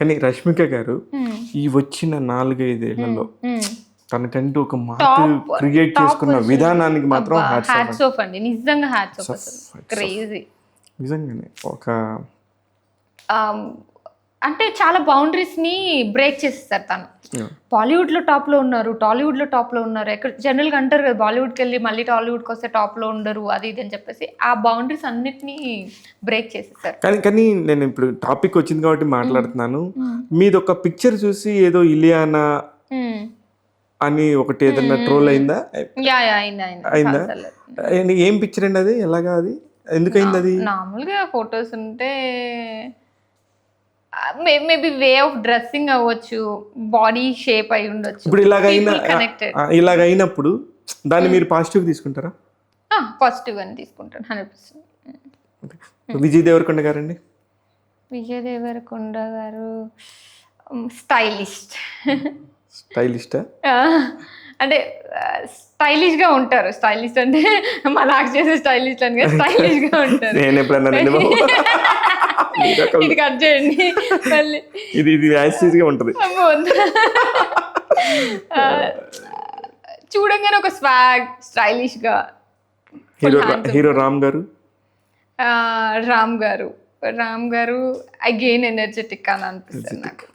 కానీ రష్మిక గారు ఈ వచ్చిన 4-5 ఏళ్లలో తనకంటూ ఒక మార్క్ క్రియేట్ చేసుకున్న విధానానికి మాత్రం హ్యాట్స్ ఆఫ్ అండి, నిజంగా హ్యాట్స్ ఆఫ్. అసలు క్రేజీ నిజంగానే. ఒక అంటే చాలా బౌండరీస్ ని బ్రేక్ చేసేస్తారు తను. బాలీవుడ్ లో టాప్ లో ఉన్నారు, టాలీవుడ్ లో టాప్ లో ఉన్నారు. ఎక్కడ జనరల్ గా అంటారు కదా, బాలీవుడ్కి వెళ్ళి మళ్ళీ టాలీవుడ్ కి వస్తే టాప్ లో ఉండరు అది ఇది అని చెప్పేసి ఆ బౌండరీస్ అన్నిటినీ బ్రేక్ చేసేస్తారు. కానీ నేను ఇప్పుడు టాపిక్ వచ్చింది కాబట్టి మాట్లాడుతున్నాను. మీది ఒక పిక్చర్ చూసి ఏదో ఇలియానా అని ఒకటి ఏదన్నా ట్రోల్ అయిందా? అయిందా? ఏం పిక్చర్ అండి అది? ఎలాగా అది? ఎందుకైంది అది? నార్మల్గా ఫొటోస్ ఉంటే మేబీ వే ఆఫ్ డ్రెస్సింగ్ అవ్వచ్చు, బాడీ షేప్ అయి ఉండొచ్చు. ఇప్పుడు ఇలాగైనప్పుడు దాన్ని మీరు పాజిటివ్ తీసుకుంటారా? పాజిటివ్ అని తీసుకుంటాను 100%. విజయ్ దేవరకొండ గారండి? విజయ్ దేవరకొండ గారు స్టైలిస్ట్. స్టైలిస్టా? అంటే స్టైలిష్ గా ఉంటారు. స్టైలిస్ట్ అంటే మలాక్ చేసే స్టైలిస్ట్ అని కాదు, స్టైలిష్ గా ఉంటారు. నేను ఎప్పుడన్నా ఇది కట్ చేయండి మళ్ళీ. ఇది యాసిడ్గా ఉంటుంది. చూడంగానే ఒక స్వాగ్, స్టైలిష్ గా. హీరో రామ్ గారు? రామ్ గారు అగైన్ ఎనర్జెటిక్ అని అనిపిస్తుంది నాకు.